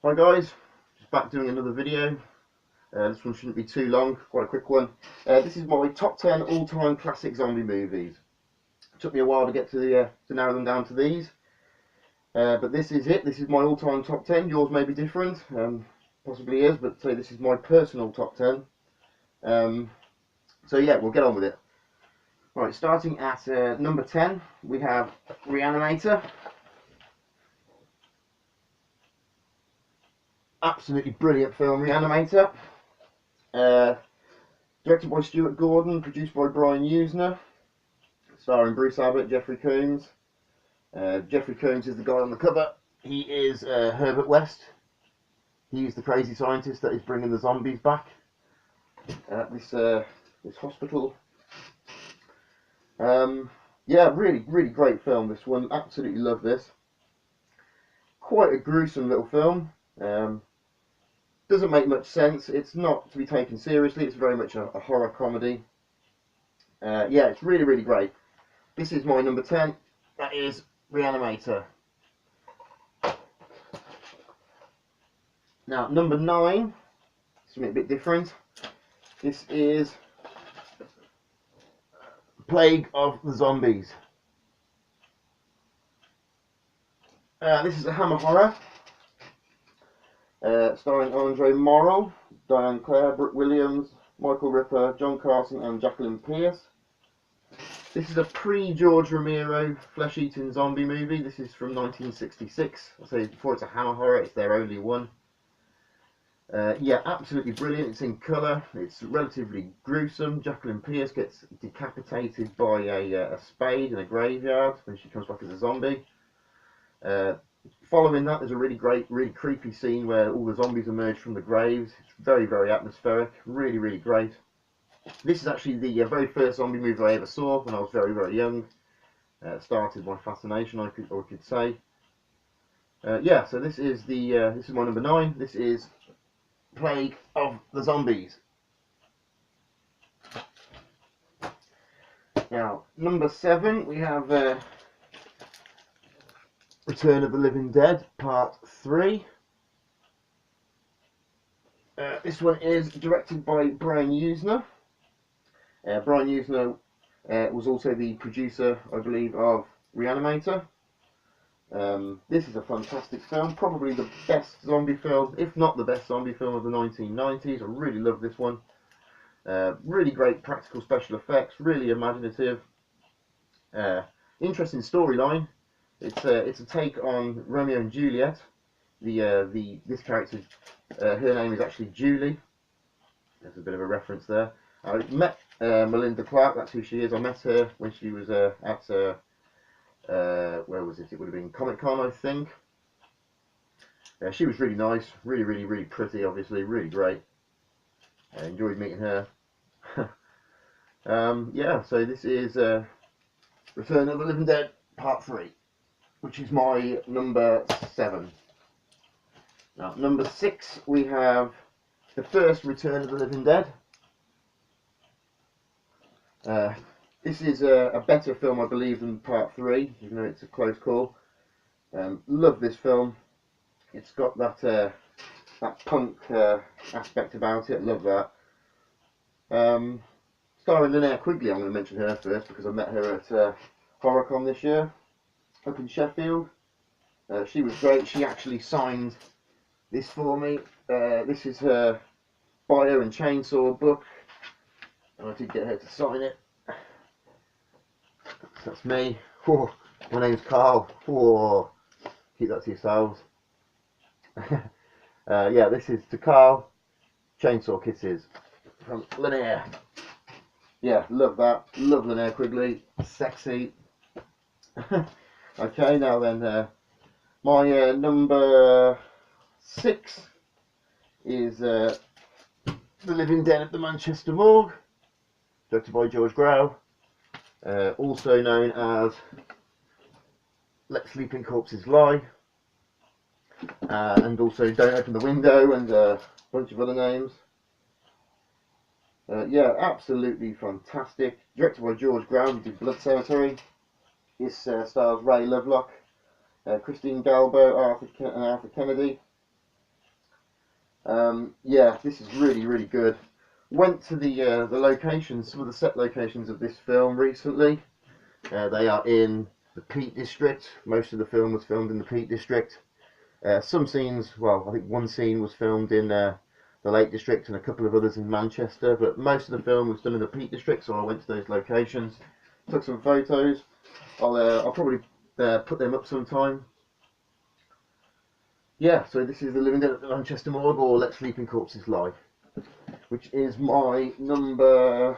Hi guys, just back doing another video. This one shouldn't be too long, quite a quick one. This is my top 10 all-time classic zombie movies. It took me a while to get to narrow them down to these, but this is it. This is my all-time top 10. Yours may be different, possibly is, but say this is my personal top 10. So yeah, we'll get on with it. Right, starting at number 10, we have Reanimator. Absolutely brilliant film, Reanimator. Directed by Stuart Gordon, produced by Brian Usner, starring Bruce Abbott, Jeffrey Combs. Jeffrey Combs is the guy on the cover. He is Herbert West. He's the crazy scientist that is bringing the zombies back at this hospital. Yeah, really great film, this one. Absolutely love this. Quite a gruesome little film. Doesn't make much sense. It's not to be taken seriously. It's very much a horror comedy. Yeah, it's really great. This is my number 10. That is Reanimator. Now, number 9, something a bit different. This is Plague of the Zombies. This is a Hammer horror. Starring Andre Morrow, Diane Clare, Brooke Williams, Michael Ripper, John Carson and Jacqueline Pierce. This is a pre-George Romero flesh-eating zombie movie. This is from 1966. I say before it's a Hammer horror, it's their only one. Yeah, absolutely brilliant. It's in colour. It's relatively gruesome. Jacqueline Pierce gets decapitated by a spade in a graveyard when she comes back as a zombie. Following that, there's a really great, really creepy scene where all the zombies emerge from the graves. It's very atmospheric. Really great. This is actually the very first zombie movie I ever saw when I was very young. Started my fascination, I could say. Yeah, so this is my number 9. This is Plague of the Zombies. Now, number 7, we have Return of the Living Dead, Part 3. This one is directed by Brian Usner. Brian Usner was also the producer, I believe, of Reanimator. This is a fantastic film, probably the best zombie film, if not the best zombie film of the 1990s. I really love this one. Really great practical special effects, really imaginative. Interesting storyline. It's a take on Romeo and Juliet. This character, her name is actually Julie. There's a bit of a reference there. I met Melinda Clark. That's who she is. I met her when she was at where was it? It would have been Comic-Con, I think. She was really nice, really pretty. Obviously, really great. I enjoyed meeting her. Yeah, so this is Return of the Living Dead Part 3, which is my number 7. Now, number 6, we have the first Return of the Living Dead. This is a better film, I believe, than Part 3, even though it's a close call. Love this film. It's got that punk aspect about it. Love that. Starring Linnea Quigley, I'm going to mention her first because I met her at HorrorCon this year up in Sheffield. She was great. She actually signed this for me. This is her Fire and Chainsaw book, and I did get her to sign it. That's me. Oh, my name's Carl. Oh, keep that to yourselves. Yeah, this is to Carl. Chainsaw Kisses from Linnea. Yeah, love that. Love Linnea Quigley. Sexy. Okay, now then, my number 6 is The Living Dead at the Manchester Morgue, directed by George Grau, also known as Let Sleeping Corpses Lie, and also Don't Open the Window, and a bunch of other names. Yeah, absolutely fantastic. Directed by George Grau, who did Blood Cemetery. This stars Ray Lovelock, Christine Galbo, and Arthur Kennedy. Yeah, this is really good. Went to the locations, some of the set locations of this film recently. They are in the Peak District. Most of the film was filmed in the Peak District. Some scenes, well, I think one scene was filmed in the Lake District and a couple of others in Manchester, but most of the film was done in the Peak District, so I went to those locations, took some photos. I'll probably put them up sometime. Yeah, so this is the Living Dead at the Manchester Morgue, or Let Sleeping Corpses Lie, which is my number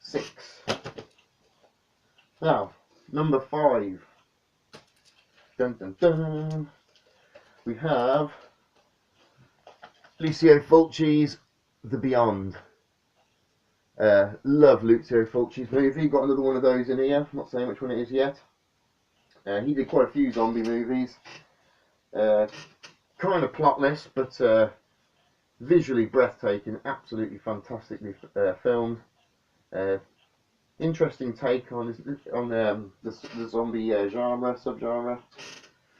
6. Now, number 5. Dun dun dun. We have Lucio Fulci's The Beyond. Love Lucio Fulci's movie. Got another one of those in here. Not saying which one it is yet. He did quite a few zombie movies. Kind of plotless, but visually breathtaking. Absolutely fantastically filmed. Interesting take on the zombie subgenre.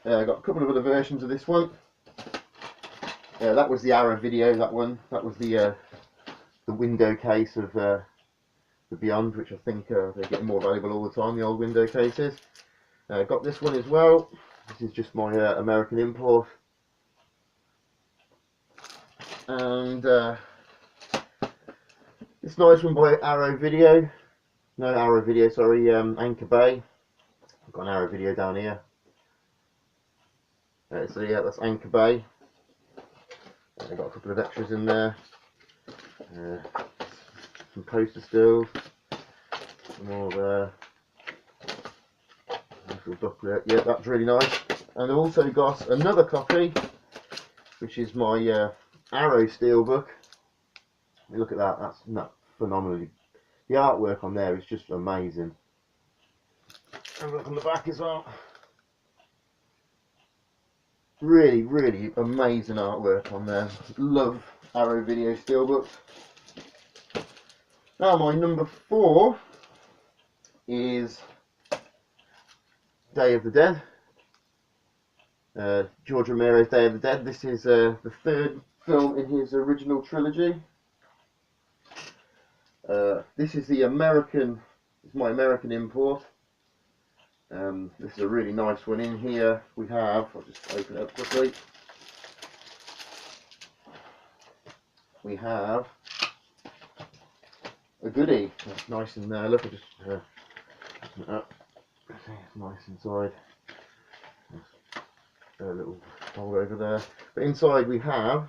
Got a couple of other versions of this one. That was the Arrow video. That was the window case of the Beyond, which I think they're getting more valuable all the time. The old window cases. Got this one as well. This is just my American import. And this nice one by Arrow Video. No, Arrow Video, sorry, Anchor Bay. I've got an Arrow Video down here. So yeah, that's Anchor Bay. I've got a couple of extras in there. Some poster stills. Some more there. Nice little booklet. Yeah, that's really nice. And I've also got another copy, which is my Arrow Steelbook. Look at that, that's phenomenally. The artwork on there is just amazing. And look on the back as well. Really amazing artwork on there. Love Arrow Video Steelbooks. Now my number 4 is Day of the Dead. George Romero's Day of the Dead. This is the 3rd film in his original trilogy. This is my American import. This is a really nice one. In here we have, I'll just open it up quickly. We have a goodie. That's nice in there. Look, I just open it up. It's nice inside. A little hole over there. But inside we have.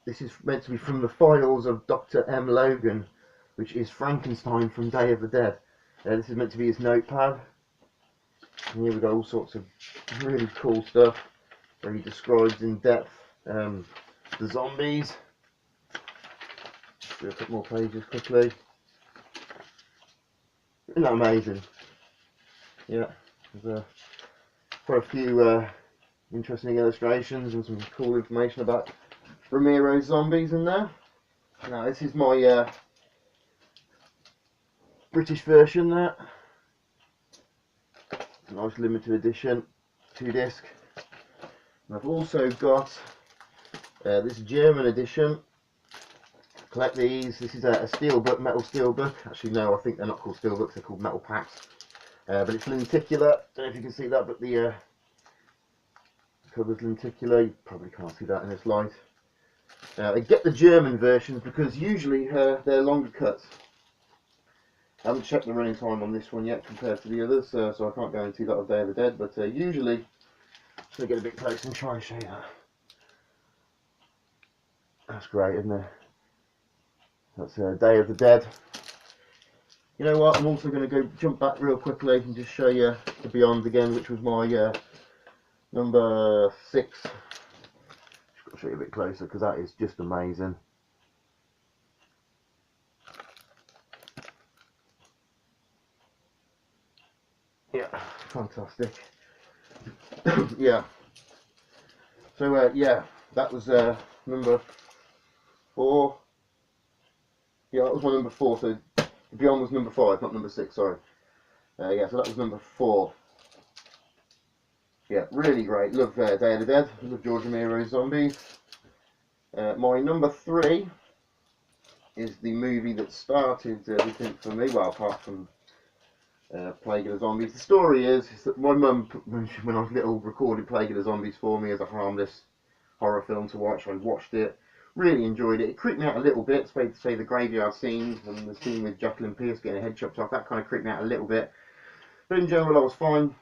This is meant to be from the files of Dr. M. Logan, which is Frankenstein from Day of the Dead. This is meant to be his notepad. And here we've got all sorts of really cool stuff where he describes in depth the zombies. Do a couple more pages quickly. Isn't that amazing? Yeah, there's quite a few interesting illustrations and some cool information about Romero's zombies in there. Now this is my British version there. It's a nice limited edition, 2-disc. And I've also got this German edition. Collect these. This is a steelbook, metal steelbook. Actually no, I think they're not called steelbooks, they're called metal packs. But it's lenticular. Don't know if you can see that, but the cover's lenticular. You probably can't see that in this light. I get the German versions because usually they're longer cuts. I haven't checked the running time on this one yet compared to the others, so I can't guarantee that on Day of the Dead, but usually, I'm going to get a bit close and try and show you that. That's great, isn't it? That's Day of the Dead. You know what, I'm also going to jump back real quickly and just show you the Beyond again, which was my number 6. I'll show you a bit closer because that is just amazing. Yeah, fantastic. Yeah. So yeah, that was number 4. Yeah, that was my number 4. So Beyond was number 5, not number 6. Sorry. Yeah, so that was number 4. Yeah, really great. Love Day of the Dead. Love George Romero's Zombies. My number 3 is the movie that started everything for me. Well, apart from Plague of the Zombies. The story is that my mum, when I was little, recorded Plague of the Zombies for me as a harmless horror film to watch. I watched it, really enjoyed it. It creeped me out a little bit, to say the graveyard scenes and the scene with Jacqueline Pierce getting her head chopped off. That kind of creeped me out a little bit. But in general, I was fine.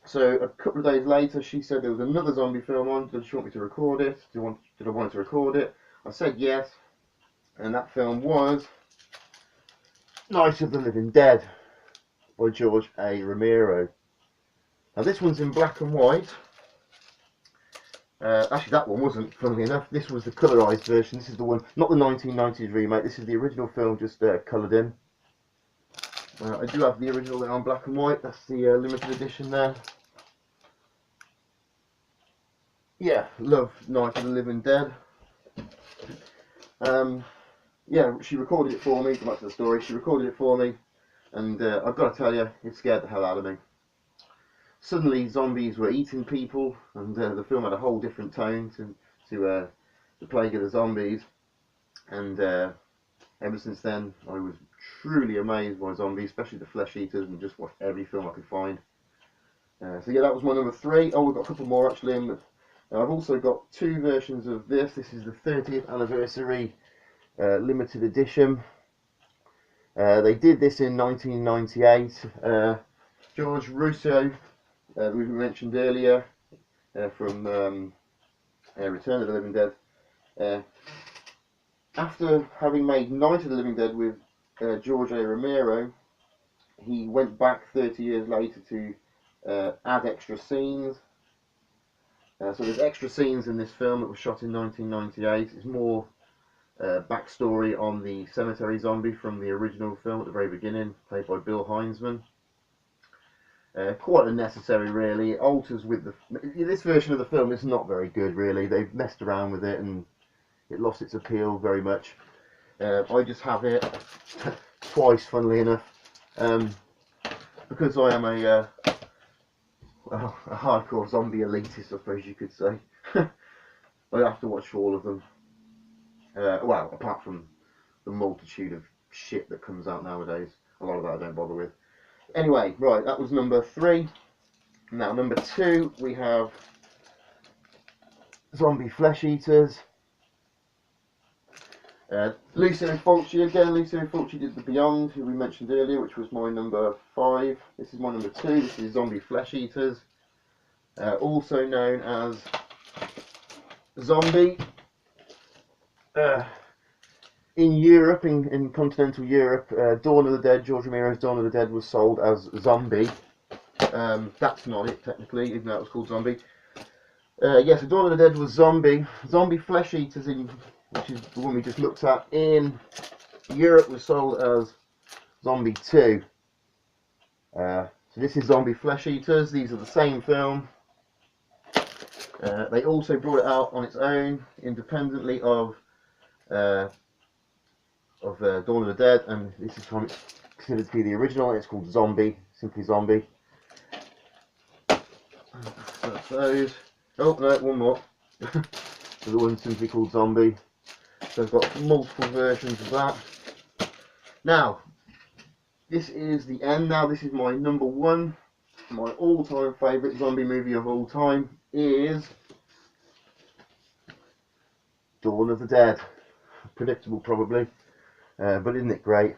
So a couple of days later, she said there was another zombie film on. Did she want me to record it? Did I want to record it? I said yes, and that film was Night of the Living Dead by George A. Romero. Now this one's in black and white. Actually, that one wasn't, funnily enough. This was the colourised version. This is the one, not the 1990s remake. This is the original film, just coloured in. I do have the original there on black and white. That's the limited edition there. Yeah, love Night of the Living Dead. Yeah, she recorded it for me. Go back to the story. She recorded it for me, and I've got to tell you, it scared the hell out of me. Suddenly, zombies were eating people, and the film had a whole different tone to the Plague of the Zombies. And ever since then, I was truly amazed by zombies, especially the flesh eaters, and just watched every film I could find. So yeah, that was my number 3. Oh, we've got a couple more actually. I've also got 2 versions of this. This is the 30th anniversary limited edition. They did this in 1998. George Russo, who we mentioned earlier, from Return of the Living Dead, after having made Night of the Living Dead with George A. Romero, he went back 30 years later to add extra scenes. So there's extra scenes in this film that was shot in 1998. It's more backstory on the cemetery zombie from the original film at the very beginning, played by Bill Heinzman. Quite unnecessary, really. It alters with this version of the film is not very good, really. They've messed around with it and it lost its appeal very much. I just have it twice, funnily enough, because I am a hardcore zombie elitist, I suppose you could say. I have to watch all of them. Well, apart from the multitude of shit that comes out nowadays, a lot of that I don't bother with. Anyway, right, that was number 3. Now, number 2, we have Zombie Flesh Eaters. Lucio Fulci again. Lucio Fulci did The Beyond, who we mentioned earlier, which was my number 5. This is my number 2. This is Zombie Flesh Eaters, also known as Zombie. In Europe, in continental Europe, Dawn of the Dead, George Romero's Dawn of the Dead was sold as Zombie. That's not it, technically, even though it was called Zombie. Yes, so Dawn of the Dead was Zombie. Zombie Flesh Eaters, which is the one we just looked at, in Europe was sold as Zombie 2. So this is Zombie Flesh Eaters. These are the same film. They also brought it out on its own, independently of Dawn of the Dead, and this is from, it's considered to be the original, and it's called Zombie, simply Zombie. So that's those. Oh no, one more. So the one's simply called Zombie. So I've got multiple versions of that. Now, this is the end now. This is my number 1. My all-time favourite zombie movie of all time is Dawn of the Dead. Predictable, probably. But isn't it great?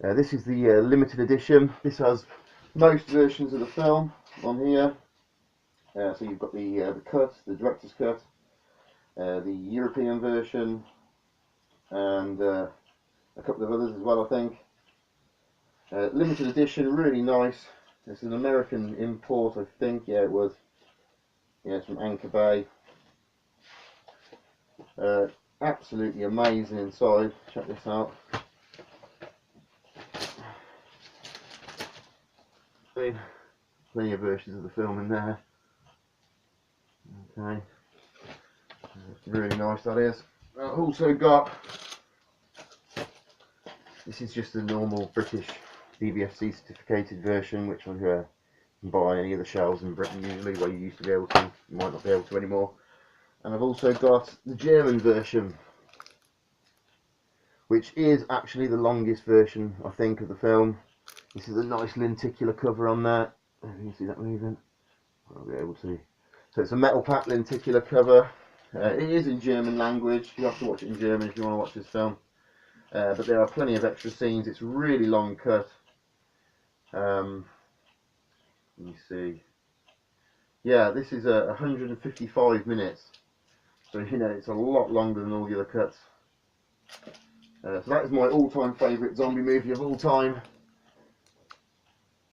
This is the limited edition. This has most versions of the film on here. So you've got the cut, the director's cut, the European version, and a couple of others as well, I think. Limited edition, really nice. It's an American import, I think. Yeah, it was. Yeah, it's from Anchor Bay. Absolutely amazing inside. Check this out. Plenty of versions of the film in there. Okay. Really nice, that is. I've also got, this is just the normal British DVFC certificated version, which I'm buy any of the shelves in Britain usually, where you used to be able to. You might not be able to anymore. And I've also got the German version, which is actually the longest version, I think, of the film. This is a nice lenticular cover on there. You can see that moving. I'll be able to. So it's a metal pack lenticular cover. It is in German language. You have to watch it in German if you want to watch this film. But there are plenty of extra scenes. It's really long cut. Let me see. Yeah, this is 155 minutes. So, you know, it's a lot longer than all the other cuts. So that is my all-time favourite zombie movie of all time.